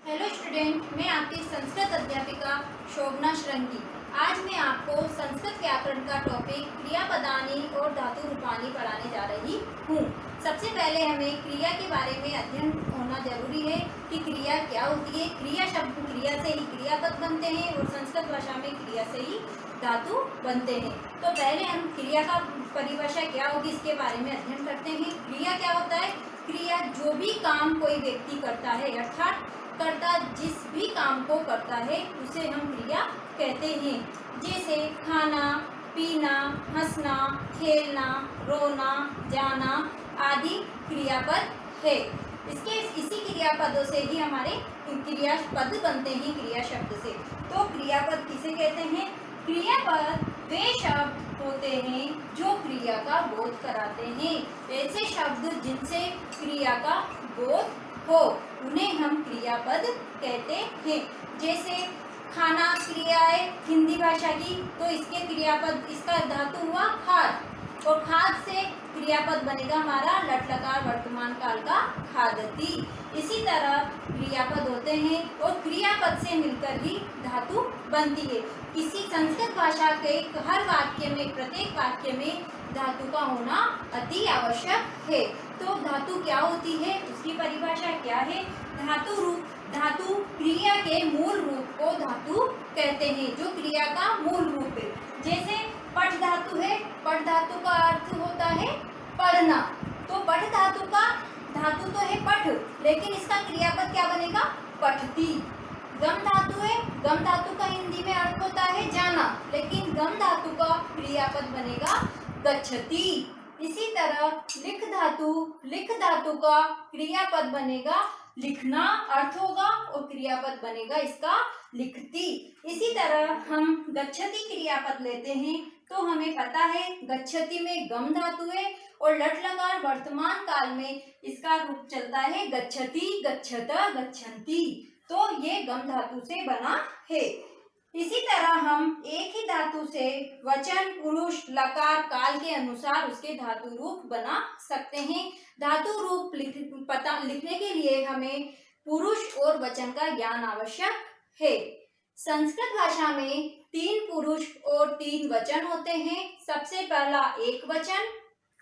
Hello student, मैं आपकी संस्कृत अध्यापिका शोभना श्रृंगी। आज मैं आपको संस्कृत व्याकरण का टॉपिक क्रियापदानी और धातु रूपानी पढ़ाने जा रही हूँ। सबसे पहले हमें क्रिया के बारे में अध्ययन होना जरूरी है कि क्रिया क्या होती है। क्रिया शब्द, क्रिया से ही क्रियापद बनते हैं और संस्कृत भाषा में क्रिया से ही धातु बनते हैं। तो पहले हम क्रिया का परिभाषा क्या होगी इसके बारे में अध्ययन करते हैं। क्रिया क्या होता है? क्रिया जो भी काम कोई व्यक्ति करता है, अर्थात कर्ता जिस भी काम को करता है उसे हम क्रिया कहते हैं। जैसे खाना, पीना, हंसना, खेलना, रोना, जाना आदि क्रियापद है। इसी क्रियापदों से ही हमारे क्रियापद बनते हैं क्रिया शब्द से। तो क्रियापद किसे कहते हैं? क्रियापद वे शब्द होते हैं जो क्रिया का बोध कराते हैं। ऐसे शब्द जिनसे क्रिया का बोध हो उन्हें हम क्रियापद कहते हैं। जैसे खाना क्रिया है हिंदी भाषा की, तो इसके क्रियापद, इसका धातु हुआ खाद और खाद से क्रियापद बनेगा हमारा लट लकार वर्तमान काल का खादती। इसी तरह क्रियापद होते हैं और क्रियापद से मिलकर ही धातु बनती है। किसी संस्कृत भाषा के हर वाक्य में, प्रत्येक वाक्य में धातु का होना अति आवश्यक है। तो धातु क्या होती है, उसकी परिभाषा क्या है? धातु क्रिया के मूल रूप को धातु कहते हैं, जो क्रिया का मूल रूप है। जैसे पठ धातु है, पठ धातु का अर्थ होता है पढ़ना। तो पठ धातु का धातु तो है पठ, लेकिन इसका क्रियापद क्या बनेगा? पठती। गम धातु है, गम धातु का हिंदी में अर्थ होता है जाना, लेकिन गम धातु का क्रियापद बनेगा गच्छति। इसी तरह लिख धातु का क्रियापद बनेगा लिखना, अर्थ होगा, और क्रियापद बनेगा इसका लिखती। इसी तरह हम गच्छति क्रियापद लेते हैं तो हमें पता है गच्छति में गम धातु है और लट लकार वर्तमान काल में इसका रूप चलता है गच्छति, गच्छत, गच्छन्ति। तो ये गम धातु से बना है। इसी तरह हम एक ही धातु से वचन, पुरुष, लकार, काल के अनुसार उसके धातु रूप बना सकते हैं। धातु रूप लिखने के लिए हमें पुरुष और वचन का ज्ञान आवश्यक है। संस्कृत भाषा में 3 पुरुष और 3 वचन होते हैं। सबसे पहला एक वचन,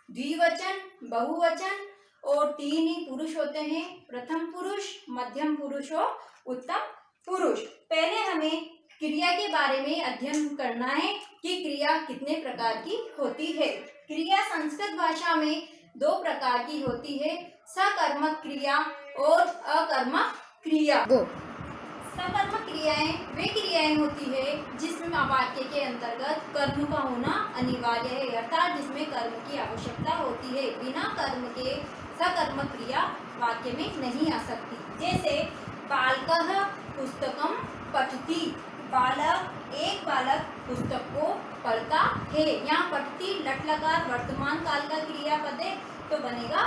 द्विवचन, बहुवचन और 3 ही पुरुष होते हैं, प्रथम पुरुष, मध्यम पुरुष और उत्तम पुरुष। पहले हमें क्रिया के बारे में अध्ययन करना है कि क्रिया कितने प्रकार की होती है। क्रिया संस्कृत भाषा में 2 प्रकार की होती है, सकर्मक क्रिया और अकर्मक क्रिया। सकर्मक क्रियाएं वे क्रियाएं होती है जिसमें वाक्य के अंतर्गत कर्म का होना अनिवार्य है, अर्थात जिसमें कर्म की आवश्यकता होती है। बिना कर्म के सकर्मक क्रिया वाक्य में नहीं आ सकती। जैसे बालकः पुस्तकं पठति, एक बालक पुस्तक को पढ़ता है। यहाँ पठती लट लकार वर्तमान काल का क्रियापद है तो बनेगा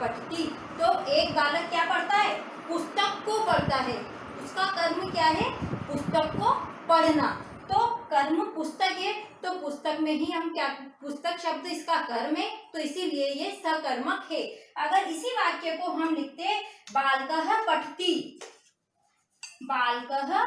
पठती। तो एक बालक क्या पढ़ता है? पुस्तक को पढ़ता है। उसका कर्म क्या है? पुस्तक को पढ़ना। तो कर्म पुस्तक है, तो पुस्तक में ही हम क्या, पुस्तक शब्द इसका कर्म है, तो इसीलिए ये सकर्मक है। अगर इसी वाक्य को हम लिखते बालकः पठति, बालकः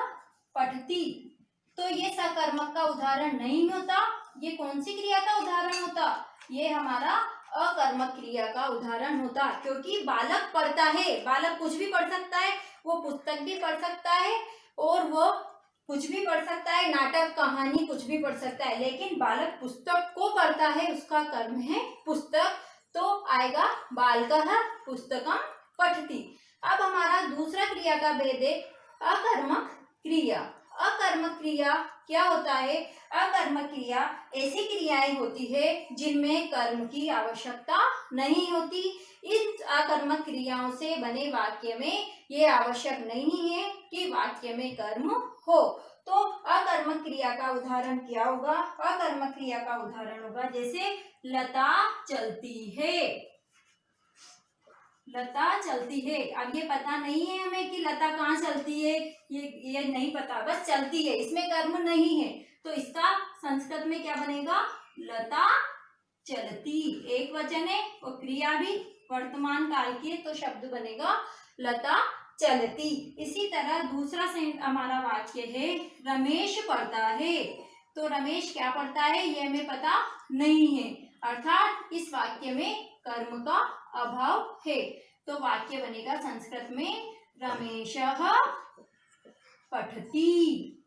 पठति, तो ये सकर्मक का उदाहरण नहीं होता। ये कौन सी क्रिया का उदाहरण होता? ये हमारा अकर्मक क्रिया का उदाहरण होता, क्योंकि बालक पढ़ता है। बालक कुछ भी पढ़ सकता है, वो पुस्तक भी पढ़ सकता है और वो कुछ भी पढ़ सकता है, नाटक, कहानी कुछ भी पढ़ सकता है, लेकिन बालक पुस्तक को पढ़ता है, उसका कर्म है पुस्तक। तो आएगा बालकः पुस्तकं पठति। अब हमारा दूसरा क्रिया का भेद है अकर्मक क्रिया। अकर्मक क्रिया क्या होता है? अकर्मक क्रिया ऐसी क्रियाएं होती है जिनमें कर्म की आवश्यकता नहीं होती। इन अकर्मक क्रियाओं से बने वाक्य में ये आवश्यक नहीं है कि वाक्य में कर्म हो। तो अकर्मक क्रिया का उदाहरण क्या होगा? अकर्मक क्रिया का उदाहरण होगा जैसे लता चलती है, लता चलती है। अब ये पता नहीं है हमें कि लता कहाँ चलती है, ये नहीं पता, बस चलती है, इसमें कर्म नहीं है, तो इसका संस्कृत में क्या बनेगा? लता चलती। एक वचन है और क्रिया भी वर्तमान काल की है, तो शब्द बनेगा लता चलती। इसी तरह दूसरा हमारा वाक्य है रमेश पढ़ता है। तो रमेश क्या पढ़ता है ये हमें पता नहीं है, अर्थात इस वाक्य में कर्म का अभाव है। तो वाक्य बनेगा संस्कृत में रमेशः पठति,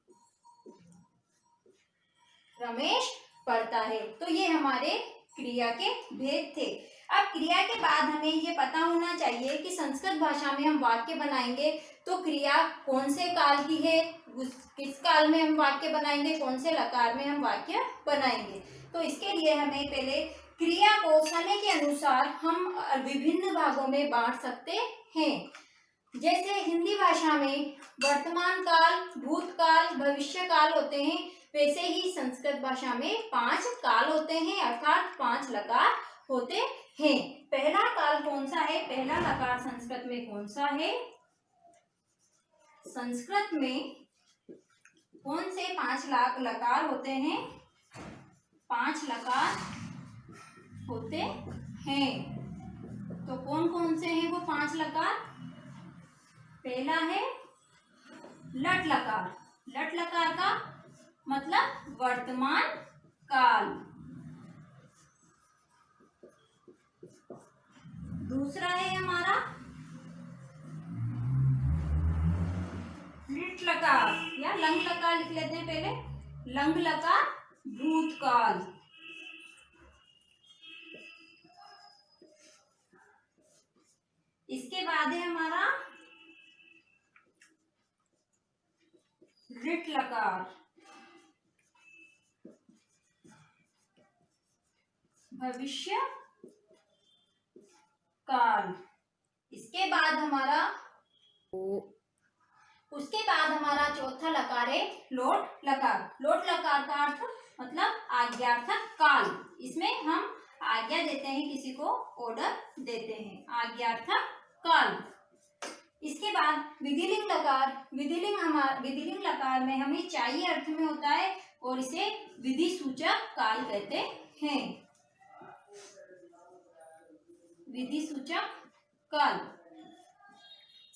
रमेश पढ़ता है। तो ये हमारे क्रिया के भेद थे। अब क्रिया के बाद हमें ये पता होना चाहिए कि संस्कृत भाषा में हम वाक्य बनाएंगे तो क्रिया कौन से काल की है, किस काल में हम वाक्य बनाएंगे, कौन से लकार में हम वाक्य बनाएंगे। तो इसके लिए हमें पहले क्रिया को समय के अनुसार हम विभिन्न भागों में बांट सकते हैं। जैसे हिंदी भाषा में वर्तमान काल, भूतकाल, भविष्य काल होते हैं, वैसे ही संस्कृत भाषा में 5 काल होते हैं, अर्थात 5 लकार होते हैं। पहला काल कौन सा है, पहला लकार संस्कृत में कौन सा है? संस्कृत में कौन से 5 लकार होते हैं? 5 लकार होते हैं। तो कौन कौन से हैं वो 5 लकार? पहला है लट लकार। लट लकार का मतलब वर्तमान काल। दूसरा है हमारा लिट लकार या लंग लकार, लिख लेते हैं पहले। लंग लकार भूतकाल। इसके बाद है हमारा लिट लकार भविष्य काल। उसके बाद हमारा चौथा लकार है लोट लकार। लोट लकार का अर्थ मतलब आज्ञार्थक काल। इसमें हम आज्ञा देते हैं, किसी को ऑर्डर देते हैं, आज्ञार्थक काल। इसके बाद विधिलिंग लकार। विधिलिंग लकार में हमें चाहिए अर्थ में होता है और इसे विधि सूचक काल कहते हैं। विधि सूचक काल।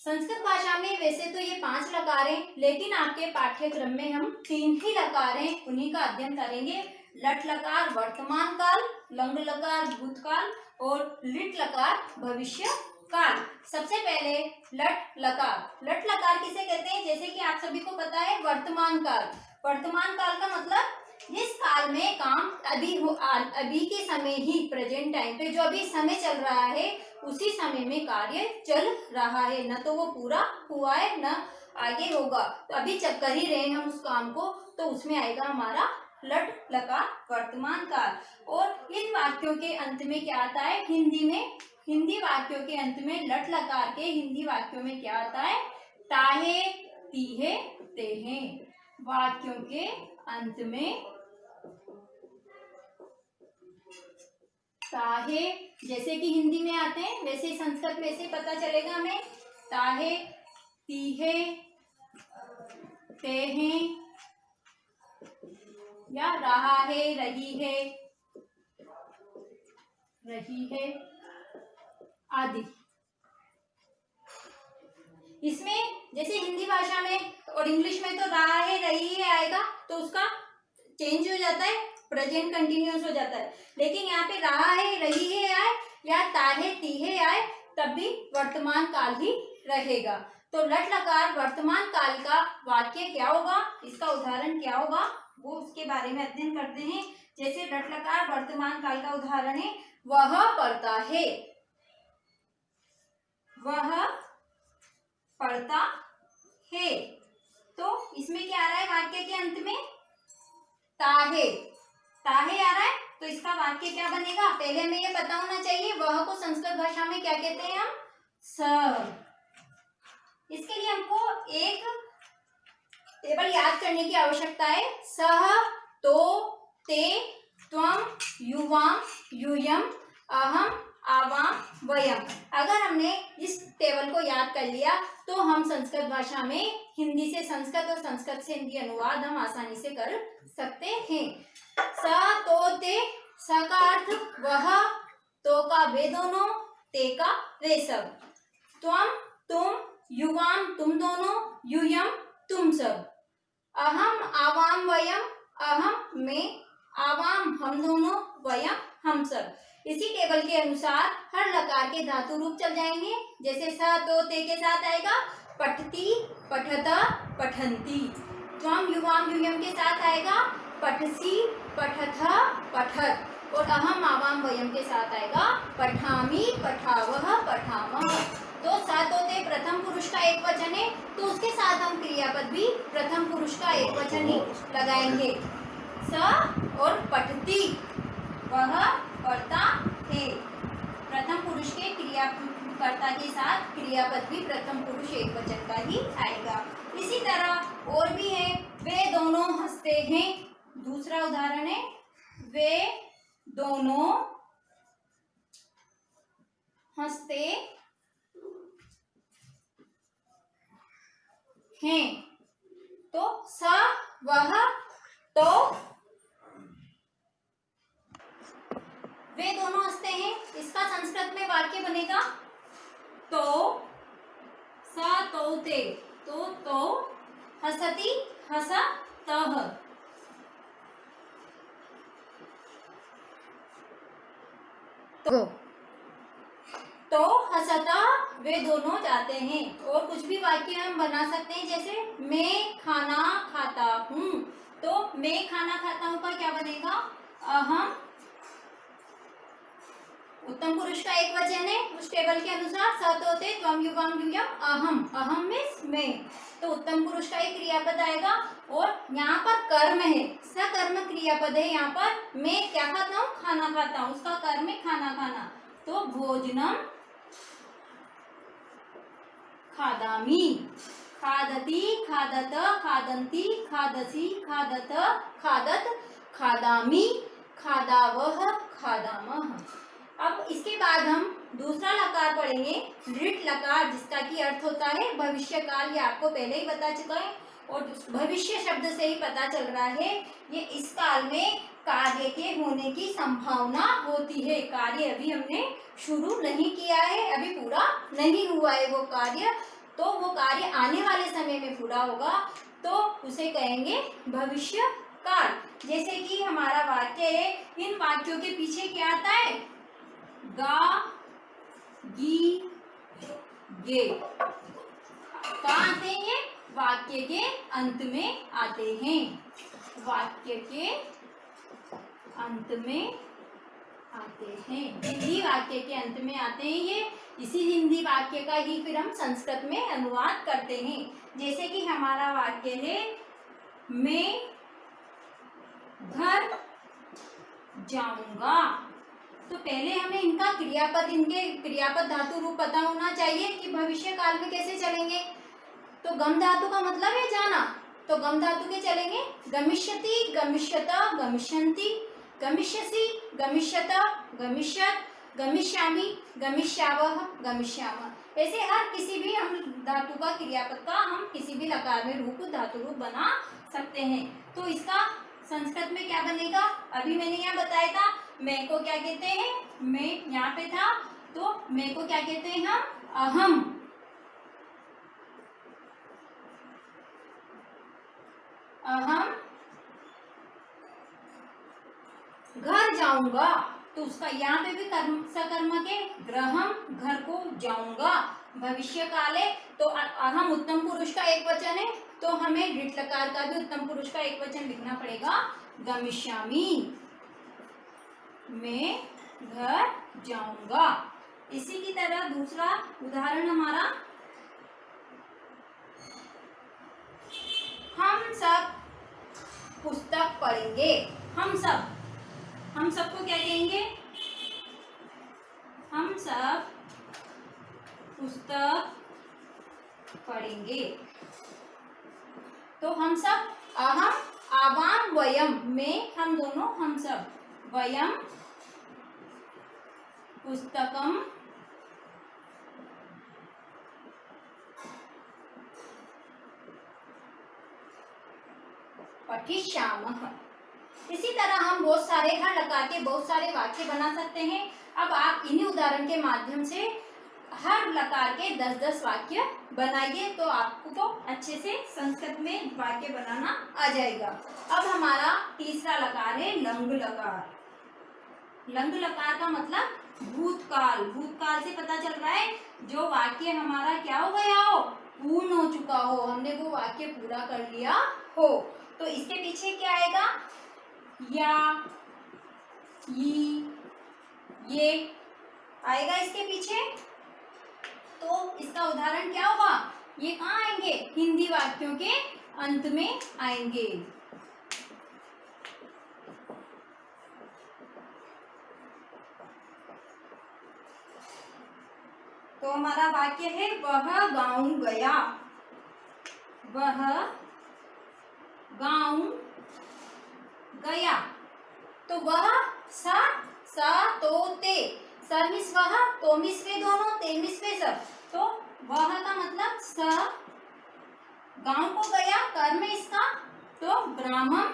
संस्कृत भाषा में वैसे तो ये 5 लकार हैं, लेकिन आपके पाठ्यक्रम में हम 3 ही लकार हैं, उन्हीं का अध्ययन करेंगे। लट लकार वर्तमान काल, लंग लकार भूतकाल और लिट लकार भविष्य काल। सबसे पहले लट लकार। लट लकार किसे कहते हैं? जैसे कि आप सभी को पता है वर्तमान काल। वर्तमान काल का मतलब जिस काल में काम अभी के समय ही, प्रेजेंट टाइम पे जो अभी समय चल रहा है उसी समय में कार्य चल रहा है, न तो वो पूरा हुआ है न आगे होगा, तो अभी कर ही रहे हैं हम उस काम को, तो उसमें आएगा हमारा लट लकार वर्तमान काल। और इन वाक्यों के अंत में क्या आता है? हिंदी वाक्यों के अंत में लट लकार के हिंदी वाक्यों में क्या आता है? ताहे, तीहे, तेहे। वाक्यों के अंत में ताहे जैसे कि हिंदी में आते हैं वैसे ही संस्कृत में से पता चलेगा हमें। ताहे, तीहे, तेहे या रहा है, रही है आदि। इसमें जैसे हिंदी भाषा में और इंग्लिश में तो रहा है, रही है आएगा तो उसका चेंज हो जाता है, प्रेजेंट कंटिन्यूअस हो जाता है। लेकिन यहाँ पे रहा है, रही है आए या ताहे, तीहे आए तब भी वर्तमान काल ही रहेगा। तो लट लकार वर्तमान काल का वाक्य क्या होगा, इसका उदाहरण क्या होगा, वो उसके बारे में अध्ययन करते हैं। जैसे लट लकार वर्तमान काल का उदाहरण है वह पढ़ता है। वह पढ़ता है। तो इसमें क्या आ रहा है वाक्य के अंत में? ताहे। ताहे आ रहा है तो इसका वाक्य क्या बनेगा? पहले हमें ये पता होना चाहिए वह को संस्कृत भाषा में क्या कहते हैं हम? स। इसके लिए हमको एक टेबल याद करने की आवश्यकता है। सह, तो, ते, त्वम, युवाम, यूयम, अहम, आवाम, वयम। अगर हमने इस टेबल को याद कर लिया तो हम संस्कृत भाषा में हिंदी से संस्कृत और संस्कृत से हिंदी अनुवाद हम आसानी से कर सकते हैं। स, तो, ते, स का अर्थ वह, तो का वे दोनों, ते का वे सब, त्वम, तुम, युवाम तुम दोनों, यूयम तुम सब। अहम आवाम वयम, अहम मैं, आवाम हम दोनों, वयम हम सब। इसी टेबल के अनुसार हर लकार के धातु रूप चल जाएंगे। जैसे स तो ते के साथ आएगा पठती, पठता, पठंती। त्वम युवाम यूयम के साथ आएगा पठसी, पठथ, पठत। और अहम आवाम वयम के साथ आएगा पठामी, पठावह, पठामह। तो स तो ते प्रथम पुरुष का एक वचन है, तो उसके साथ हम क्रियापद भी प्रथम पुरुष का एक वचन ही लगाएंगे। स और पठती, वह पढ़ता है। प्रथम पुरुष के क्रियाकर्ता के साथ क्रियापद भी प्रथम पुरुष एक वचन का ही आएगा। इसी तरह और भी है, वे दोनों हंसते हैं। दूसरा उदाहरण है, वे दोनों हंसते हैं। तो स, वह, तो, वे दोनों हंसते हैं। इसका संस्कृत में वाक्य बनेगा तो स तो ते, तो हसती, हसतः। तो हसता वे दोनों जाते हैं। और कुछ भी वाक्य हम बना सकते हैं, जैसे मैं खाना खाता हूँ। तो मैं खाना खाता हूँ का क्या बनेगा? अहम, उत्तम पुरुष का एक वचन है उस टेबल के अनुसार। स तो ते, त्वम युवाम यूयम, अहम। अहम मीन्स मैं, तो उत्तम पुरुष का एक क्रियापद आएगा। और यहाँ पर कर्म है, सकर्म क्रियापद है। यहाँ पर मैं क्या खाता हूँ? खाना खाता हूँ। उसका कर्म है खाना खाना। तो भोजनम खादामी, खादती, खादत, खादंती, खादसी, खादत, खादत, खादामी, खादावह, खादामह। अब इसके बाद हम दूसरा लकार पढ़ेंगे, ऋट लकार, जिसका की अर्थ होता है भविष्य काल। ये आपको पहले ही बता चुका है और भविष्य शब्द से ही पता चल रहा है ये इस काल में कार्य के होने की संभावना होती है। कार्य अभी हमने शुरू नहीं किया है, अभी पूरा नहीं हुआ है वो कार्य, तो वो कार्य आने वाले समय में पूरा होगा, तो उसे कहेंगे भविष्य काल। जैसे कि हमारा वाक्य है, इन वाक्यों के पीछे क्या आता है? गा, गी, गे। कहाँ आते हैं ये? वाक्य के अंत में आते हैं। वाक्य के अंत में आते हैं, हिंदी वाक्य के अंत में आते हैं ये। इसी हिंदी वाक्य का ही फिर हम संस्कृत में अनुवाद करते हैं। जैसे कि हमारा वाक्य है, मैं घर जाऊंगा। तो पहले हमें इनका क्रियापद, इनके क्रियापद धातु रूप पता होना चाहिए कि भविष्य काल में कैसे चलेंगे। तो गम धातु का मतलब है जाना, तो गम धातु के चलेंगे गमिष्यति, गमिष्यत, गमिष्यन्ति, गमिष्यसि, गमिष्यत, गमिष्यत, गमिष्यामि, गमिष्यावह, गमिष्यामः। ऐसे हर किसी भी हम धातु का क्रियापद का हम किसी भी लकार में रूप धातु रूप बना सकते हैं। तो इसका संस्कृत में क्या बनेगा? अभी मैंने यहाँ बताया था, मैं को क्या कहते हैं? मैं यहाँ पे था, तो मैं को क्या कहते हैं हम? अहम। अहम घर जाऊंगा, तो उसका यहाँ पे भी कर्म सकर्मक है, ग्रहम, घर को जाऊंगा। भविष्य काल है, तो अहम उत्तम पुरुष का एक वचन है, तो हमें ऋट लकार का भी उत्तम पुरुष का एक वचन लिखना पड़ेगा, गमिष्यामि, मैं घर जाऊंगा। इसी की तरह दूसरा उदाहरण हमारा, हम सब पुस्तक पढ़ेंगे। हम सबको क्या कहेंगे? हम सब पुस्तक पढ़ेंगे। तो हम सब, अहम, आवाम, वयम, मैं, हम दोनों, हम सब, वयम पुस्तकम पठिष्यामः। इसी तरह हम बहुत सारे हर लकार के बहुत सारे वाक्य बना सकते हैं। अब आप इन्हीं उदाहरण के माध्यम से हर लकार के 10-10 वाक्य बनाइए तो आपको अच्छे से संस्कृत में वाक्य बनाना आ जाएगा। अब हमारा तीसरा लकार है लंग लकार। लंग लकार का मतलब भूतकाल। भूतकाल से पता चल रहा है जो वाक्य हमारा क्या हो गया हो, पूर्ण हो चुका हो, हमने वो वाक्य पूरा कर लिया हो। तो इसके पीछे क्या आएगा, या, ये आएगा इसके पीछे। तो इसका उदाहरण क्या होगा, ये कहाँ आएंगे, हिंदी वाक्यों के अंत में आएंगे। तो हमारा वाक्य है वह गाँव गया। वह गाँव गया। तो वह सा तो ते, स मिस वह, तो मिस वे दोनों, ते मिस वे सब। तो वह का मतलब स, गांव को गया, कर्म इसका तो ग्रामम।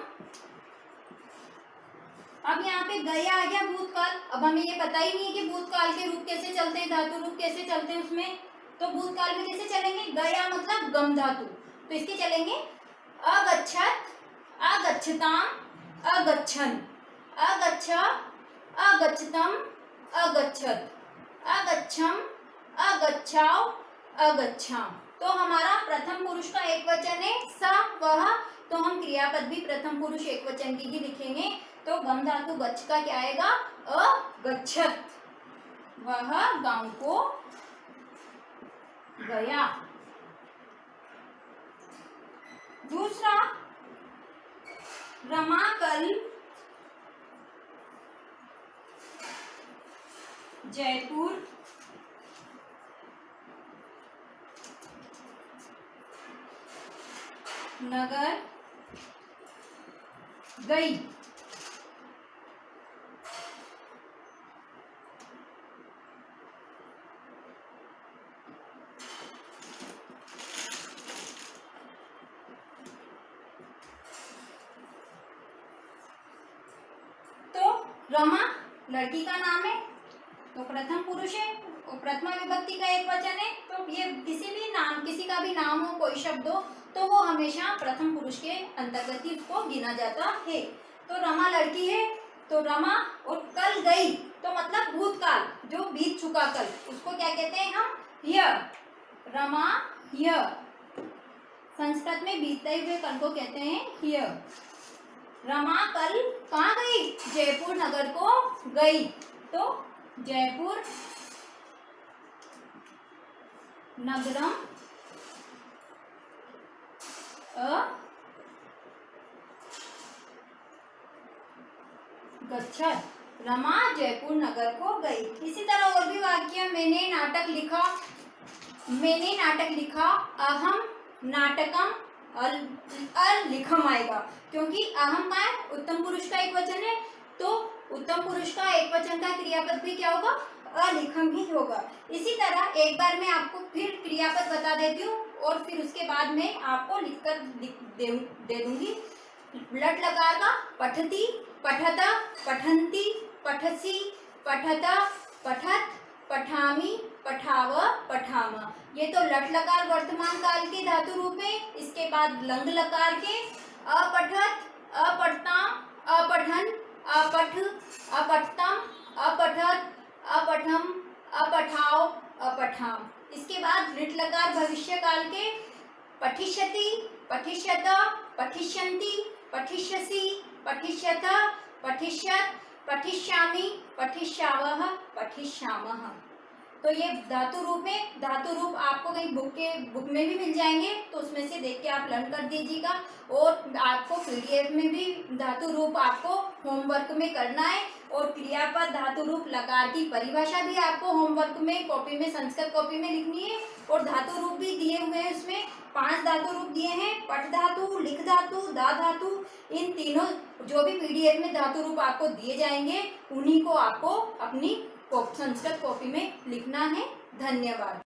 अब यहाँ पे गया आ गया भूतकाल। अब हमें ये पता ही नहीं है कि भूतकाल के रूप कैसे चलते हैं, धातु रूप कैसे चलते हैं उसमें। तो भूतकाल में कैसे चलेंगे, गया मतलब गम धातु, तो इसके चलेंगे अगच्छत, अगच्छताम, अगच्छन, अगच्छ, अगच्छतम, अगच्छत, अगच्छम, अगच्छाओ, अगच्छाम। तो हमारा प्रथम पुरुष का एक वचन है स वह, तो हम क्रियापद भी प्रथम पुरुष एक वचन की ही लिखेंगे। तो गम धातु गच्छ का क्या आएगा, अगच्छत। वह गांव को गया। दूसरा रमाकल जयपुर नगर गई। तो रमा लड़की का नाम है, तो प्रथम पुरुष है और प्रथमा विभक्ति का एक वचन है। तो ये किसी भी नाम, किसी का भी नाम हो, कोई शब्द हो, तो वो हमेशा प्रथम पुरुष के अंतर्गत ही उसको गिना जाता है। तो रमा लड़की है, तो रमा, और कल गई तो मतलब भूतकाल, जो बीत चुका कल, उसको क्या कहते हैं हम, ह्य। रमा ह्य, संस्कृत में बीतते हुए कल को कहते हैं ह्य। रमा कल कहाँ गई, जयपुर नगर को गई। तो जयपुर नगरम गच्छत। रमा जयपुर नगर को गई। इसी तरह और भी वाक्य, मैंने नाटक लिखा, मैंने नाटक लिखा, अहम नाटकम, अलिखम आएगा, क्योंकि अहम का है, उत्तम पुरुष का एक वचन है, तो उत्तम पुरुष का एक वचन का क्रियापद भी क्या होगा, अलिखम ही होगा। इसी तरह एक बार मैं आपको फिर क्रियापद बता देती हूँ और फिर उसके बाद में आपको लिखकर दे दूंगी। लट लकार का पठती, पठत, पठन्ति, पठसी, पठत, पठत, पठामी, पठाव, पठाम। ये तो लट लकार वर्तमान काल के धातु रूप में। इसके बाद लंग लकार के अपठत, अपठताम, अपठन, अपठ, अपठतम, अपठत, अपठम, अपठाव, अपठाम। इसके बाद लिट लकार भविष्य काल के पठिष्यति, पठिष्यत, पठिष्यन्ति, पठिष्यसि, पठिष्यथ, पठिष्यत, पठिष्यामि, पठिष्यावः, पठिष्यामः। तो ये धातु रूप में, धातु रूप आपको कहीं बुक में भी मिल जाएंगे, तो उसमें से देख के आप लर्न कर दीजिएगा। और आपको पीडीएफ में भी धातु रूप आपको होमवर्क में करना है। और क्रियापद धातु रूप लकार की परिभाषा भी आपको होमवर्क में कॉपी में, संस्कृत कॉपी में लिखनी है। और धातु रूप भी दिए हुए हैं, उसमें 5 धातु रूप दिए हैं, पठ धातु, लिख धातु, दा धातु। इन तीनों जो भी पीडीएफ में धातु रूप आपको दिए जाएंगे, उन्हीं को आपको अपनी संस्कृत कॉपी में लिखना है। धन्यवाद।